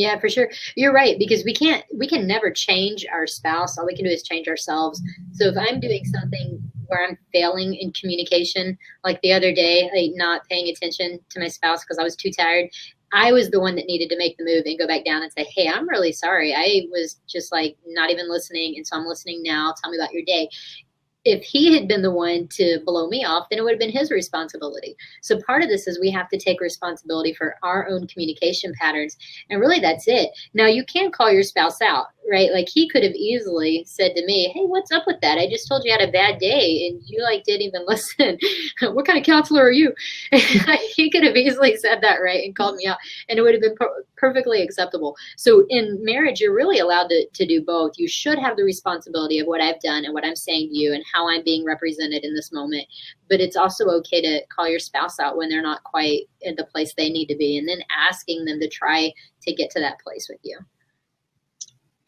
Yeah, for sure. You're right, because we can never change our spouse. All we can do is change ourselves. So if I'm doing something where I'm failing in communication, like the other day, like not paying attention to my spouse because I was too tired, I was the one that needed to make the move and go back down and say, hey, I'm really sorry. I was just like not even listening. And so I'm listening now. Tell me about your day. If he had been the one to blow me off, then it would have been his responsibility. So part of this is we have to take responsibility for our own communication patterns. And really, that's it. Now, you can call your spouse out, right? Like he could have easily said to me, hey, what's up with that? I just told you I had a bad day and you didn't even listen. What kind of counselor are you? He could have easily said that, right? And called me out, and it would have been perfectly acceptable. So in marriage, you're really allowed to do both. You should have the responsibility of what I've done and what I'm saying to you and how I'm being represented in this moment. But it's also okay to call your spouse out when they're not quite at the place they need to be, and then asking them to try to get to that place with you.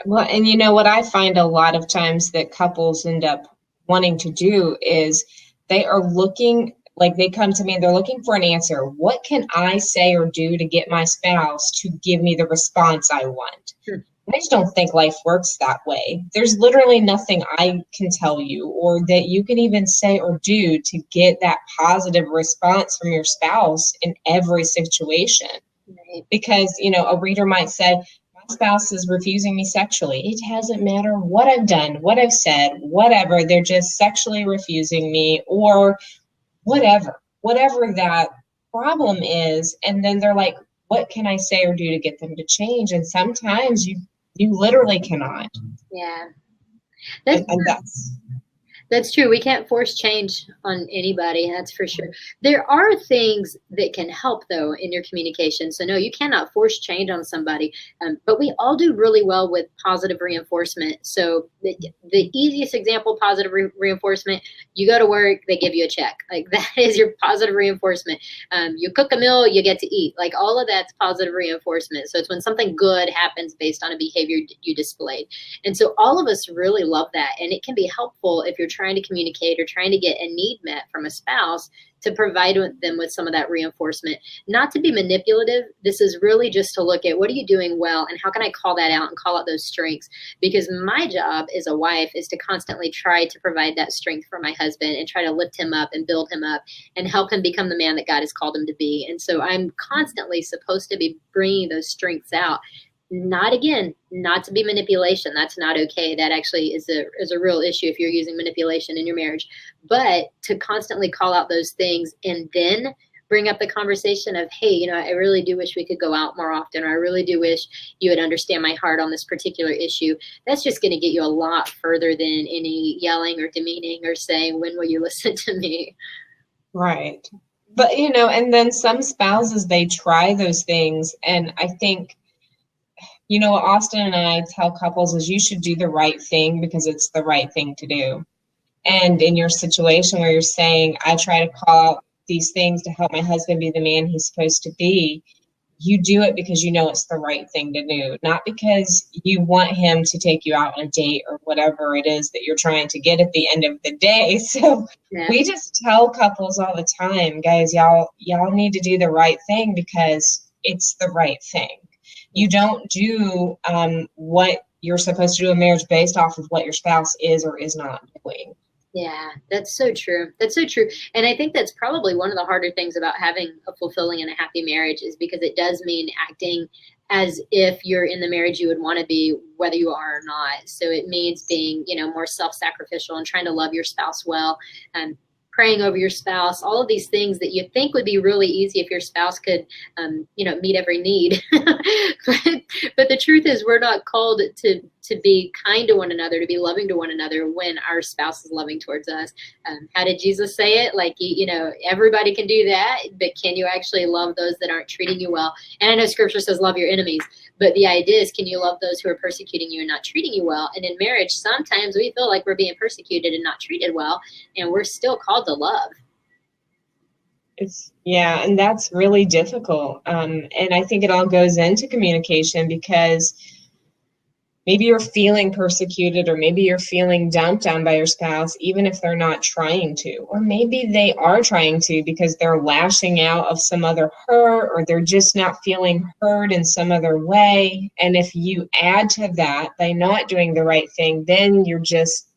Well, and what I find a lot of times that couples end up wanting to do is they are looking, like they come to me and they're looking for an answer. What can I say or do to get my spouse to give me the response I want? Sure. I just don't think life works that way. There's literally nothing I can tell you or that you can even say or do to get that positive response from your spouse in every situation. Right. Because, a reader might say, my spouse is refusing me sexually. It doesn't matter what I've done, what I've said, whatever. They're just sexually refusing me or whatever that problem is. And then they're like, what can I say or do to get them to change? And sometimes you literally cannot. Yeah. That's true. We can't force change on anybody, that's for sure. There are things that can help, though, in your communication. So, no, you cannot force change on somebody. But we all do really well with positive reinforcement. So, the easiest example, positive reinforcement, you go to work, they give you a check. Like, that is your positive reinforcement. You cook a meal, you get to eat. Like, all of that's positive reinforcement. So, it's when something good happens based on a behavior you displayed. And so, all of us really love that. And it can be helpful if you're trying to communicate or trying to get a need met from a spouse to provide them with some of that reinforcement. Not to be manipulative. This is really just to look at what are you doing well and how can I call that out and call out those strengths? Because my job as a wife is to constantly try to provide that strength for my husband and try to lift him up and build him up and help him become the man that God has called him to be. And so I'm constantly supposed to be bringing those strengths out. Not to be manipulation. That's not okay. That actually is a real issue if you're using manipulation in your marriage. But to constantly call out those things and then bring up the conversation of, hey, I really do wish we could go out more often, or I really do wish you would understand my heart on this particular issue. That's just going to get you a lot further than any yelling or demeaning or saying, when will you listen to me? Right. But, and then some spouses, they try those things. And I think, what Austin and I tell couples is you should do the right thing because it's the right thing to do. And in your situation where you're saying, I try to call out these things to help my husband be the man he's supposed to be, you do it because you know it's the right thing to do, not because you want him to take you out on a date or whatever it is that you're trying to get at the end of the day. So we just tell couples all the time, guys, y'all need to do the right thing because it's the right thing. You don't do what you're supposed to do in marriage based off of what your spouse is or is not doing. Yeah, that's so true. That's so true. And I think that's probably one of the harder things about having a fulfilling and a happy marriage is because it does mean acting as if you're in the marriage you would want to be, whether you are or not. So it means being, more self-sacrificial and trying to love your spouse well and praying over your spouse, all of these things that you think would be really easy if your spouse could, meet every need. but the truth is we're not called to be kind to one another, to be loving to one another when our spouse is loving towards us. How did Jesus say it? Like, everybody can do that, but can you actually love those that aren't treating you well? And I know scripture says love your enemies, but the idea is, can you love those who are persecuting you and not treating you well? And in marriage, sometimes we feel like we're being persecuted and not treated well, and we're still called to love. And that's really difficult. And I think it all goes into communication because maybe you're feeling persecuted or maybe you're feeling dumped on by your spouse, even if they're not trying to. Or maybe they are trying to because they're lashing out of some other hurt or they're just not feeling heard in some other way. And if you add to that by not doing the right thing, then you're just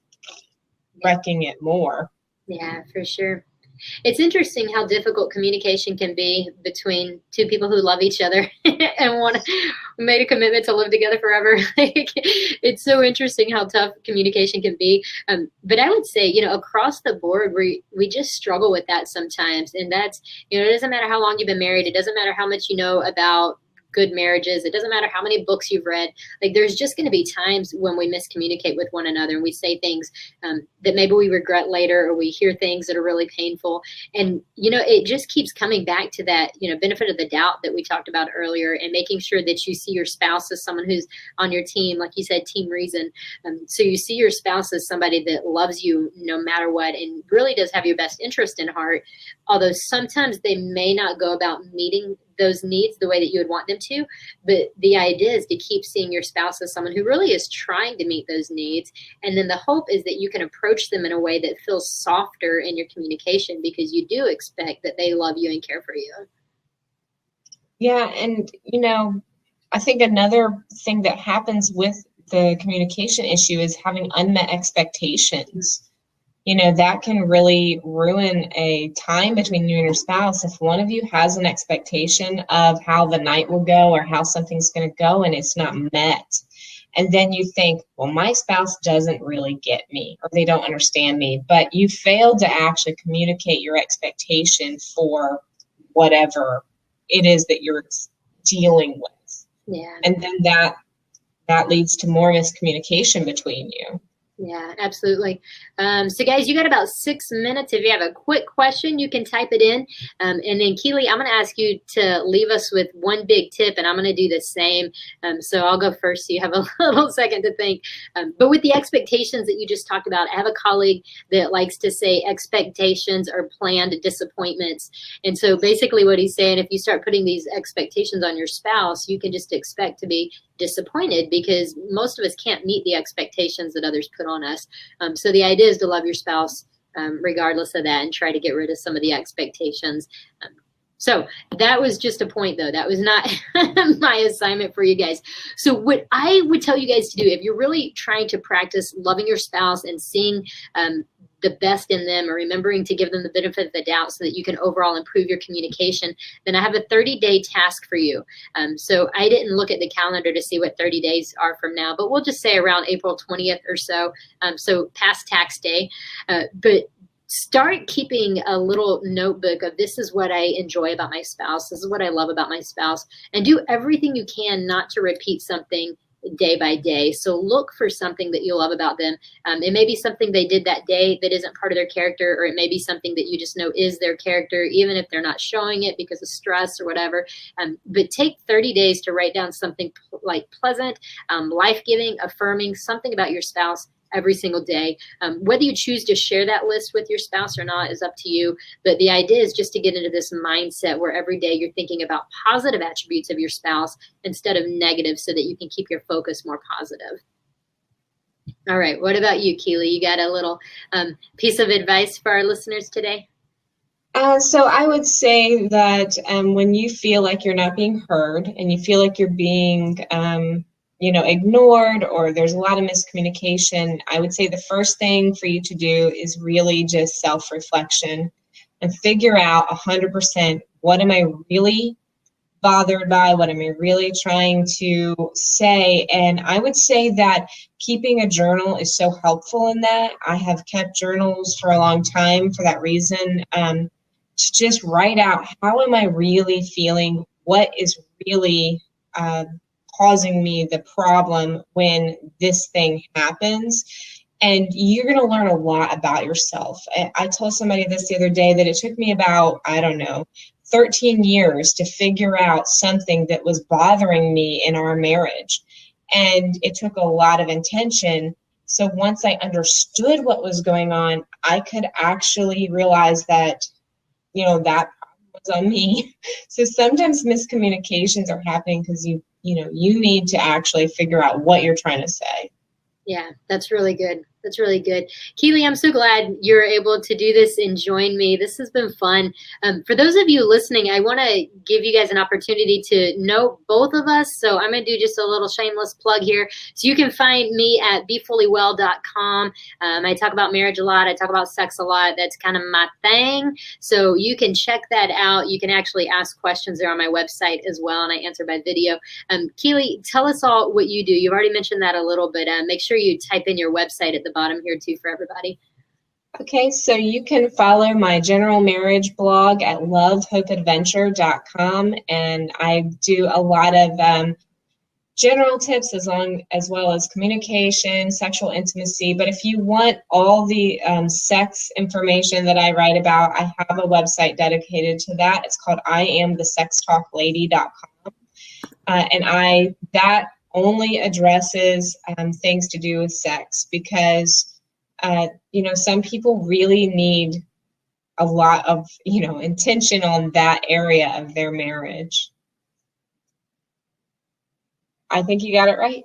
wrecking it more. Yeah, for sure. It's interesting how difficult communication can be between two people who love each other and made a commitment to live together forever. It's so interesting how tough communication can be. But I would say, across the board, we just struggle with that sometimes. And that's, it doesn't matter how long you've been married. It doesn't matter how much you know about good marriages. It doesn't matter how many books you've read. Like, there's just going to be times when we miscommunicate with one another and we say things that maybe we regret later, or we hear things that are really painful. And, it just keeps coming back to that, benefit of the doubt that we talked about earlier, and making sure that you see your spouse as someone who's on your team, like you said, team reason. So you see your spouse as somebody that loves you no matter what and really does have your best interest in heart. Although sometimes they may not go about meeting those needs the way that you would want them to. But the idea is to keep seeing your spouse as someone who really is trying to meet those needs. And then the hope is that you can approach them in a way that feels softer in your communication because you do expect that they love you and care for you. Yeah. And, I think another thing that happens with the communication issue is having unmet expectations. That can really ruin a time between you and your spouse if one of you has an expectation of how the night will go or how something's going to go and it's not met. And then you think, well, my spouse doesn't really get me or they don't understand me, but you failed to actually communicate your expectation for whatever it is that you're dealing with. Yeah. And then that leads to more miscommunication between you. Yeah, absolutely. So guys, you got about 6 minutes. If you have a quick question, you can type it in. And then Keely, I'm going to ask you to leave us with one big tip, and I'm going to do the same. So I'll go first so you have a little second to think. But with the expectations that you just talked about, I have a colleague that likes to say expectations are planned disappointments. And so basically what he's saying, if you start putting these expectations on your spouse, you can just expect to be disappointed because most of us can't meet the expectations that others put on us. So the idea is to love your spouse regardless of that and try to get rid of some of the expectations. So that was just a point, though. That was not my assignment for you guys. So what I would tell you guys to do, if you're really trying to practice loving your spouse and seeing the best in them, or remembering to give them the benefit of the doubt so that you can overall improve your communication, then I have a 30-day task for you. So I didn't look at the calendar to see what 30 days are from now, but we'll just say around April 20th or so, so past tax day. But start keeping a little notebook of this is what I enjoy about my spouse, this is what I love about my spouse, and do everything you can not to repeat something day by day. So look for something that you love about them. It may be something they did that day that isn't part of their character, or it may be something that you just know is their character, even if they're not showing it because of stress or whatever. But take 30 days to write down something like pleasant, life-giving, affirming, something about your spouse every single day. Whether you choose to share that list with your spouse or not is up to you. But the idea is just to get into this mindset where every day you're thinking about positive attributes of your spouse instead of negative, so that you can keep your focus more positive. All right. What about you, Keely? You got a little piece of advice for our listeners today? So I would say that when you feel like you're not being heard and you feel like you're being ignored, or there's a lot of miscommunication, I would say the first thing for you to do is really just self-reflection and figure out 100% what am I really bothered by, what am I really trying to say. And I would say that keeping a journal is so helpful in that. I have kept journals for a long time for that reason, to just write out how am I really feeling, what is really causing me the problem when this thing happens. And you're going to learn a lot about yourself. I told somebody this the other day that it took me about, 13 years to figure out something that was bothering me in our marriage. And it took a lot of intention. So once I understood what was going on, I could actually realize that, that problem was on me. So sometimes miscommunications are happening because you need to actually figure out what you're trying to say. Yeah, that's really good. That's really good. Keely, I'm so glad you're able to do this and join me. This has been fun. For those of you listening, I want to give you guys an opportunity to know both of us. So I'm going to do just a little shameless plug here. So you can find me at befullywell.com. I talk about marriage a lot. I talk about sex a lot. That's kind of my thing. So you can check that out. You can actually ask questions there on my website as well, and I answer by video. Keely, tell us all what you do. You've already mentioned that a little bit. Make sure you type in your website at the bottom here too for everybody. Okay, so you can follow my general marriage blog at lovehopeadventure.com, and I do a lot of general tips as well as communication, sexual intimacy. But if you want all the sex information that I write about, I have a website dedicated to that. It's called IamTheSexTalkLady.com, and that only addresses things to do with sex, because some people really need a lot of intention on that area of their marriage. I think you got it right.